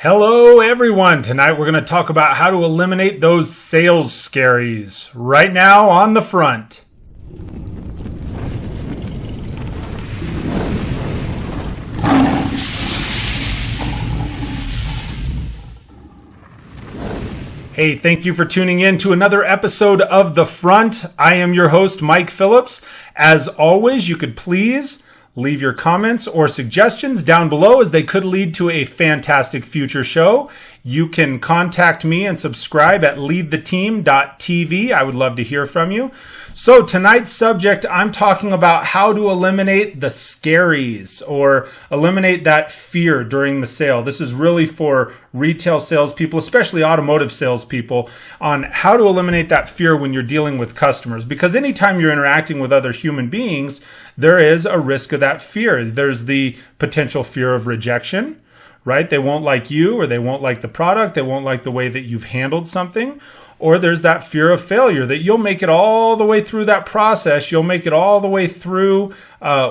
Hello everyone! Tonight we're going to talk about how to eliminate those sales scaries right now on the front. Hey, thank you for tuning in to another episode of The Front. I am your host, Mike Phillips. As always, you could please leave your comments or suggestions down below as they could lead to a fantastic future show. You can contact me and subscribe at leadtheteam.tv. I would love to hear from you. So tonight's subject, I'm talking about how to eliminate the scaries or eliminate that fear during the sale. This is really for retail salespeople, especially automotive salespeople, on how to eliminate that fear when you're dealing with customers. Because anytime you're interacting with other human beings, there is a risk of that fear. There's the potential fear of rejection, right? They won't like you, or they won't like the product. They won't like the way that you've handled something. Or there's that fear of failure, that you'll make it all the way through that process. You'll make it all the way through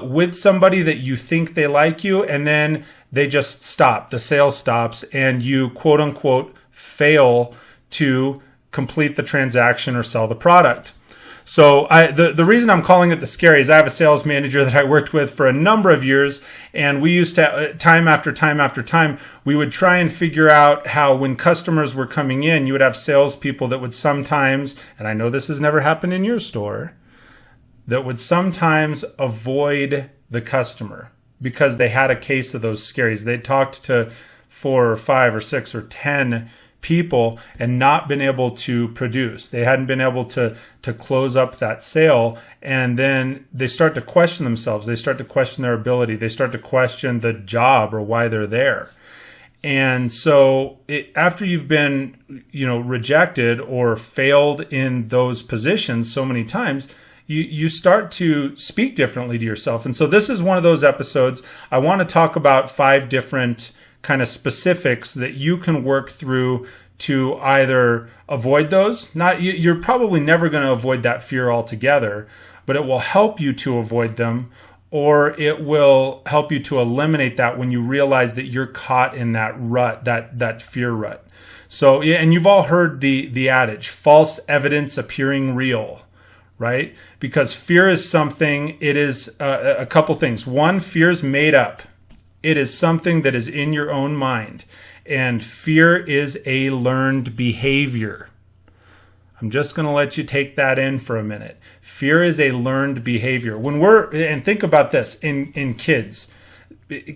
with somebody that you think they like you, and then they just stop. The sale stops, and you, quote unquote, fail to complete the transaction or sell the product. So the reason I'm calling it the Scaries, I have a sales manager that I worked with for a number of years, and we used to, time after time, we would try and figure out how when customers were coming in, you would have salespeople that would sometimes, and I know this has never happened in your store, that would sometimes avoid the customer because they had a case of those Scaries. They talked to 4 or 5 or 6 or 10 people and not been able to produce. They hadn't been able to close up that sale, and then they start to question themselves. They start to question their ability. They start to question the job or why they're there. And so after you've been, rejected or failed in those positions so many times, you start to speak differently to yourself. And so this is one of those episodes. I want to talk about 5 different kind of specifics that you can work through to either avoid those. You're probably never going to avoid that fear altogether, but it will help you to avoid them, or it will help you to eliminate that when you realize that you're caught in that rut, that fear rut. So, and you've all heard the adage, false evidence appearing real, right? Because fear is something, it is a couple things. One, fear is made up. It is something that is in your own mind. And fear is a learned behavior. I'm just going to let you take that in for a minute. Fear is a learned behavior. And think about this, in kids.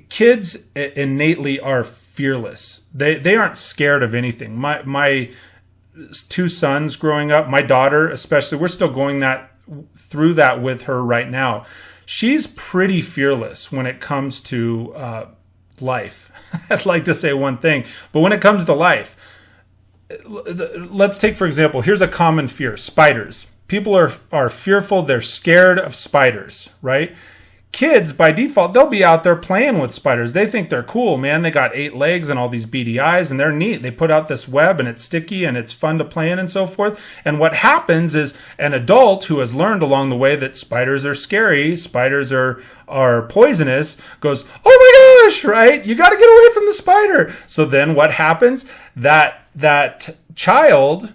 Kids innately are fearless. They aren't scared of anything. My 2 sons growing up, my daughter especially, we're still going through that with her right now. She's pretty fearless when it comes to life. I'd like to say one thing, but when it comes to life, let's take, for example, here's a common fear, spiders. People are fearful, they're scared of spiders, right? Kids, by default, they'll be out there playing with spiders. They think they're cool, man. They got 8 legs and all these beady eyes, and they're neat. They put out this web, and it's sticky, and it's fun to play in, and so forth. And what happens is an adult who has learned along the way that spiders are scary, spiders are poisonous, goes, oh my gosh, right? You got to get away from the spider. So then what happens? That child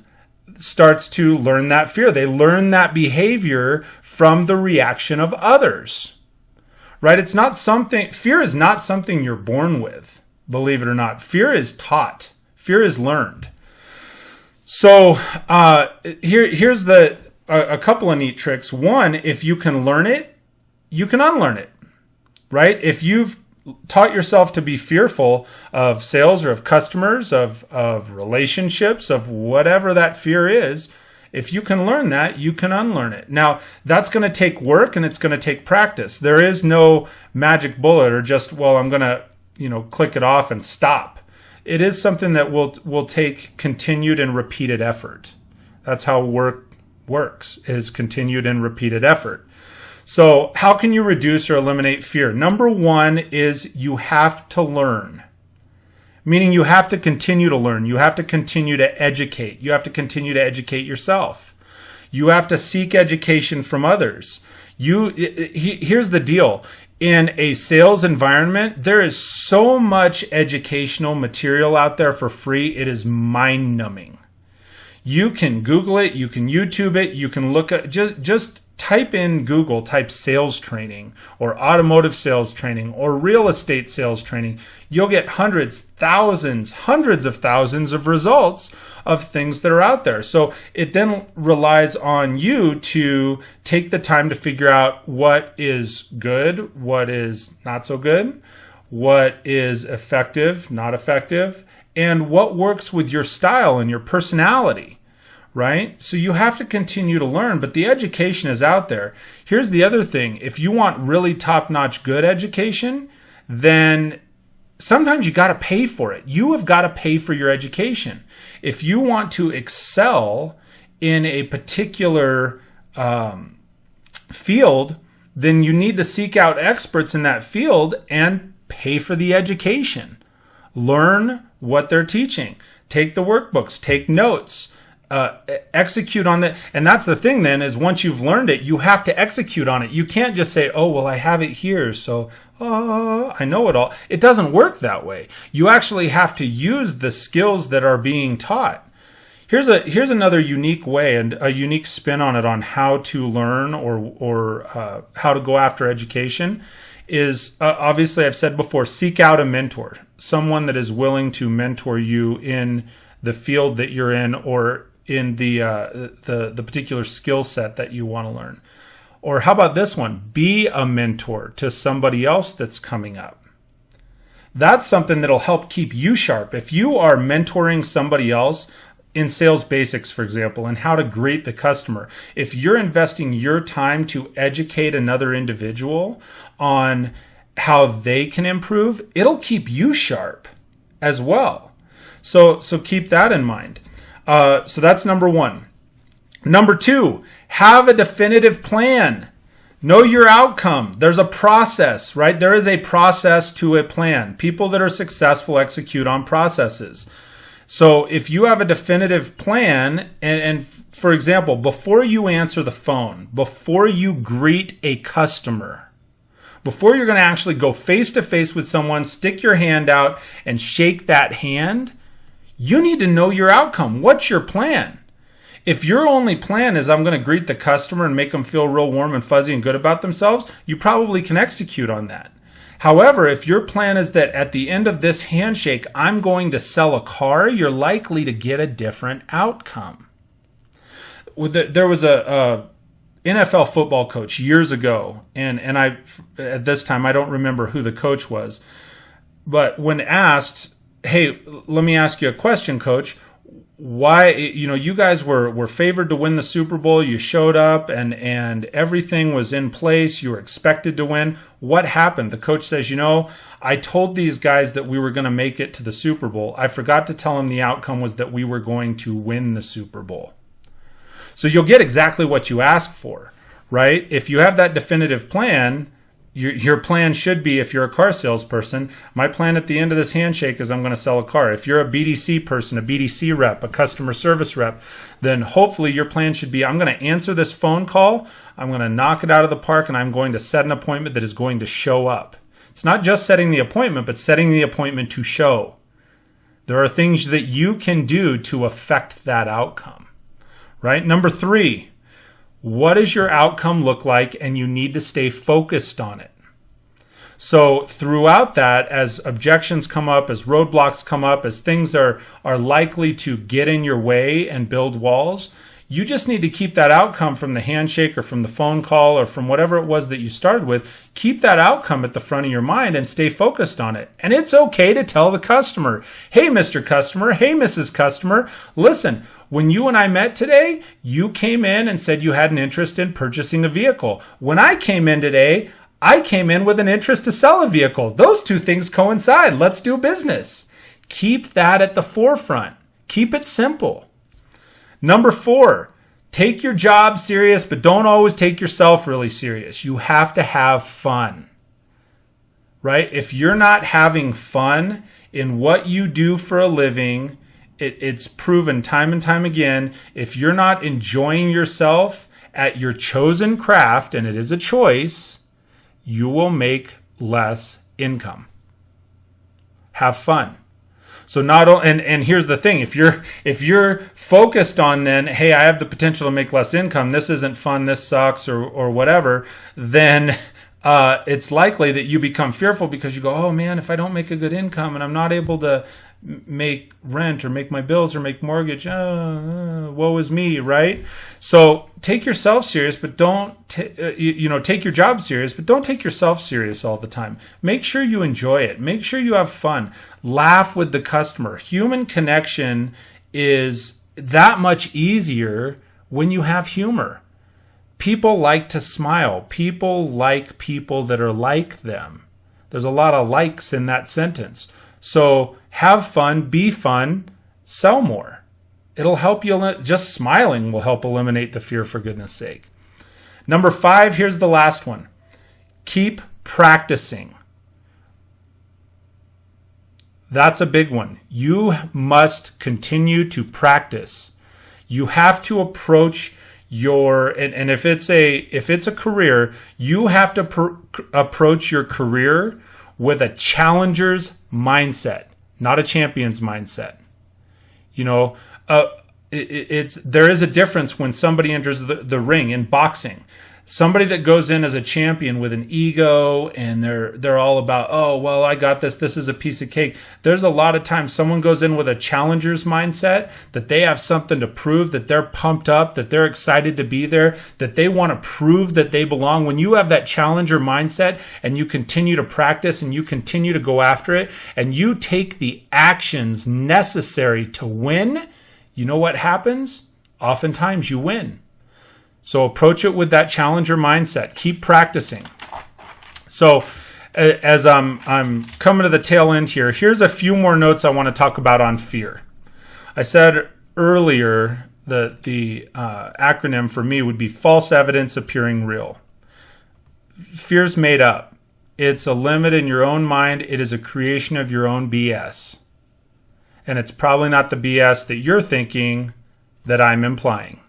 starts to learn that fear. They learn that behavior from the reaction of others. Right? Fear is not something you're born with, believe it or not. Fear is taught. Fear is learned. So here's a couple of neat tricks. One, if you can learn it, you can unlearn it, right? If you've taught yourself to be fearful of sales or of customers, of relationships, of whatever that fear is, if you can learn that, you can unlearn it. Now, that's going to take work, and it's going to take practice. There is no magic bullet or just, I'm going to, click it off and stop. It is something that will take continued and repeated effort. That's how work works, is continued and repeated effort. So how can you reduce or eliminate fear? Number 1 is you have to learn. Meaning you have to continue to learn. You have to continue to educate. You have to continue to educate yourself. You have to seek education from others. Here's the deal. in a sales environment, there is so much educational material out there for free. It is mind-numbing. You can Google it, you can YouTube it, you can look at, just type in Google, type sales training or automotive sales training or real estate sales training. You'll get hundreds of thousands of results of things that are out there. So it then relies on you to take the time to figure out what is good, what is not so good, what is effective, not effective, and what works with your style and your personality. Right? So you have to continue to learn, but the education is out there. Here's the other thing. If you want really top-notch good education, then sometimes you got to pay for it. You have got to pay for your education. If you want to excel in a particular field, then you need to seek out experts in that field and pay for the education. Learn what they're teaching. Take the workbooks, take notes. Execute on that. And that's the thing then, is once you've learned it, you have to execute on it. You can't just say, oh, well, I have it here, so I know it all. It doesn't work that way. You actually have to use the skills that are being taught. Here's another unique way and a unique spin on it on how to learn or how to go after education is, obviously I've said before, seek out a mentor, someone that is willing to mentor you in the field that you're in or in the particular skill set that you want to learn. Or how about this one? Be a mentor to somebody else that's coming up. That's something that'll help keep you sharp. If you are mentoring somebody else in sales basics, for example, and how to greet the customer, if you're investing your time to educate another individual on how they can improve, it'll keep you sharp as well. So keep that in mind. So that's number one. Number two, have a definitive plan. Know your outcome. There's a process, right? There is a process to a plan. People that are successful execute on processes. So if you have a definitive plan, and for example, before you answer the phone, before you greet a customer, before you're going to actually go face to face with someone, stick your hand out and shake that hand, you need to know your outcome. What's your plan? If your only plan is I'm going to greet the customer and make them feel real warm and fuzzy and good about themselves, you probably can execute on that. However, if your plan is that at the end of this handshake, I'm going to sell a car, you're likely to get a different outcome. There was a NFL football coach years ago, and I at this time I don't remember who the coach was, but when asked, hey, let me ask you a question, coach. Why, you guys were favored to win the Super Bowl. You showed up and everything was in place. You were expected to win. What happened? The coach says, I told these guys that we were going to make it to the Super Bowl. I forgot to tell them the outcome was that we were going to win the Super Bowl. So you'll get exactly what you ask for, right? If you have that definitive plan, your plan should be, if you're a car salesperson, my plan at the end of this handshake is I'm going to sell a car. If you're a BDC person, a BDC rep, a customer service rep, then hopefully your plan should be, I'm going to answer this phone call, I'm going to knock it out of the park, and I'm going to set an appointment that is going to show up. It's not just setting the appointment, but setting the appointment to show. There are things that you can do to affect that outcome, right? Number three, what does your outcome look like? And you need to stay focused on it. So throughout that, as objections come up, as roadblocks come up, as things are likely to get in your way and build walls, you just need to keep that outcome from the handshake or from the phone call or from whatever it was that you started with. Keep that outcome at the front of your mind and stay focused on it. And it's okay to tell the customer, hey, Mr. Customer, hey, Mrs. Customer, listen, when you and I met today, you came in and said you had an interest in purchasing a vehicle. When I came in today, I came in with an interest to sell a vehicle. Those two things coincide. Let's do business. Keep that at the forefront. Keep it simple. Number four, take your job serious, but don't always take yourself really serious. You have to have fun, right? If you're not having fun in what you do for a living, it's proven time and time again, if you're not enjoying yourself at your chosen craft, and it is a choice, you will make less income. Have fun. So and here's the thing, if you're focused on then, hey, I have the potential to make less income, this isn't fun, this sucks, or whatever, then it's likely that you become fearful because you go, oh man, if I don't make a good income and I'm not able to make rent or make my bills or make mortgage, woe is me, right? So take yourself serious, but don't take your job serious, but don't take yourself serious all the time. Make sure you enjoy it. Make sure you have fun. Laugh with the customer. Human connection is that much easier when you have humor. People like to smile. People like people that are like them. There's a lot of likes in that sentence. So have fun, be fun, sell more. It'll help you. Just smiling will help eliminate the fear, for goodness sake. Number 5, here's the last one. Keep practicing. That's a big one. You must continue to practice. You have to approach and if it's a career, you have to approach your career with a challenger's mindset, not a champion's mindset. There is a difference when somebody enters the ring in boxing. Somebody that goes in as a champion with an ego and they're all about, oh, well, I got this. This is a piece of cake. There's a lot of times someone goes in with a challenger's mindset, that they have something to prove, that they're pumped up, that they're excited to be there, that they want to prove that they belong. When you have that challenger mindset and you continue to practice and you continue to go after it and you take the actions necessary to win, you know what happens? Oftentimes you win. So approach it with that challenger mindset. Keep practicing. So as I'm coming to the tail end here, here's a few more notes I want to talk about on fear. I said earlier that the acronym for me would be false evidence appearing real. Fear's made up. It's a limit in your own mind. It is a creation of your own BS. And it's probably not the BS that you're thinking that I'm implying.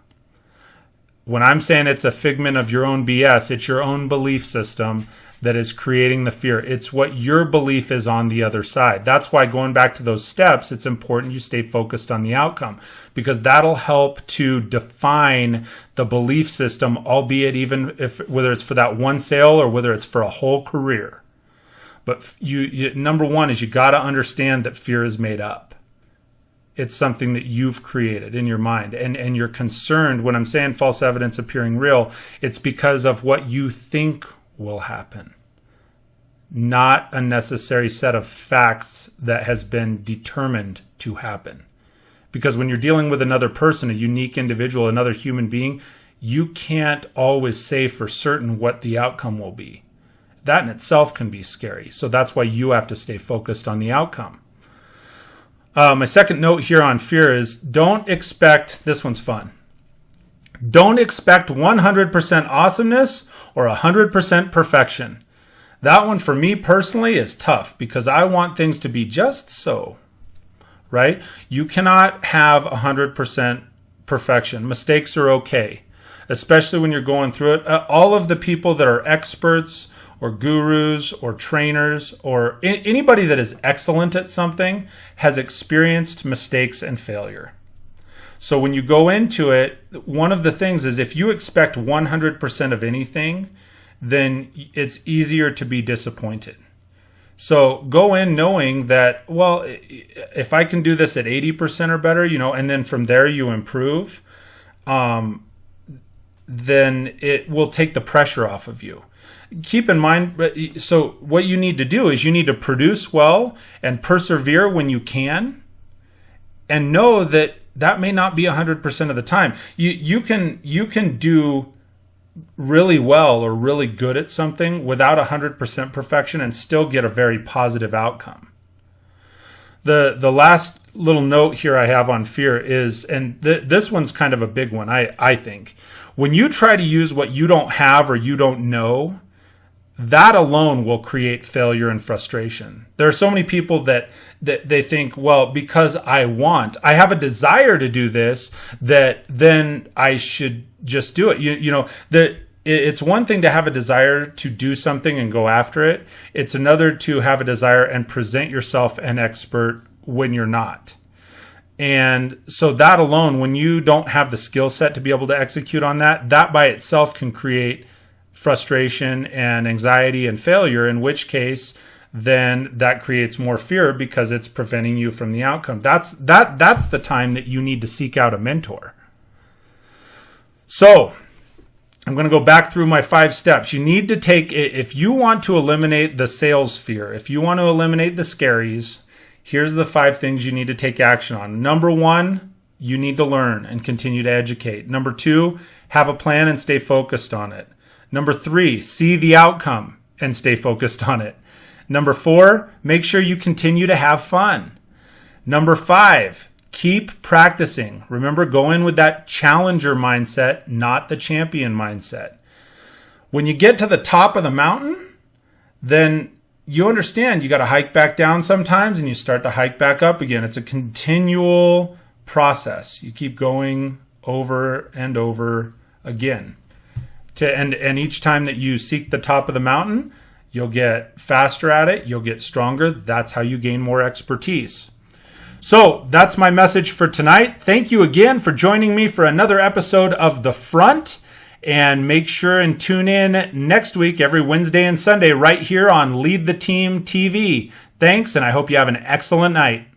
When I'm saying it's a figment of your own BS, it's your own belief system that is creating the fear. It's what your belief is on the other side. That's why, going back to those steps, it's important you stay focused on the outcome, because that'll help to define the belief system, albeit even if whether it's for that one sale or whether it's for a whole career. But you number one is you got to understand that fear is made up. It's something that you've created in your mind. And you're concerned when I'm saying false evidence appearing real, it's because of what you think will happen, not a necessary set of facts that has been determined to happen. Because when you're dealing with another person, a unique individual, another human being, you can't always say for certain what the outcome will be. That in itself can be scary. So that's why you have to stay focused on the outcome. My second note here on fear is don't expect, this one's fun. Don't expect 100% awesomeness or 100% perfection. That one for me personally is tough because I want things to be just so, right? You cannot have 100% perfection. Mistakes are okay, especially when you're going through it. All of the people that are experts or gurus or trainers or anybody that is excellent at something has experienced mistakes and failure. So when you go into it, one of the things is if you expect 100% of anything, then it's easier to be disappointed. So go in knowing that, well, if I can do this at 80% or better, and then from there you improve, then it will take the pressure off of you. Keep in mind, so what you need to do is you need to produce well and persevere when you can, and know that that may not be 100% of the time. You can do really well or really good at something without 100% perfection and still get a very positive outcome. The last little note here I have on fear is, and this one's kind of a big one, I think. When you try to use what you don't have or you don't know, that alone will create failure and frustration. There are so many people that they think, well, because I have a desire to do this, that then I should just do it. it's one thing to have a desire to do something and go after it. It's another to have a desire and present yourself an expert when you're not. And so that alone, when you don't have the skill set to be able to execute on that, that by itself can create frustration and anxiety and failure, in which case then that creates more fear because it's preventing you from the outcome. That's the time that you need to seek out a mentor. So I'm going to go back through my 5 steps. You need to take, if you want to eliminate the sales fear, if you want to eliminate the scaries, here's the 5 things you need to take action on. Number 1, you need to learn and continue to educate. Number 2, have a plan and stay focused on it. Number 3, see the outcome and stay focused on it. Number 4, make sure you continue to have fun. Number 5, keep practicing. Remember, go in with that challenger mindset, not the champion mindset. When you get to the top of the mountain, then you understand you got to hike back down sometimes and you start to hike back up again. It's a continual process. You keep going over and over again. And each time that you seek the top of the mountain, you'll get faster at it. You'll get stronger. That's how you gain more expertise. So that's my message for tonight. Thank you again for joining me for another episode of The Front. And make sure and tune in next week, every Wednesday and Sunday, right here on Lead the Team TV. Thanks, and I hope you have an excellent night.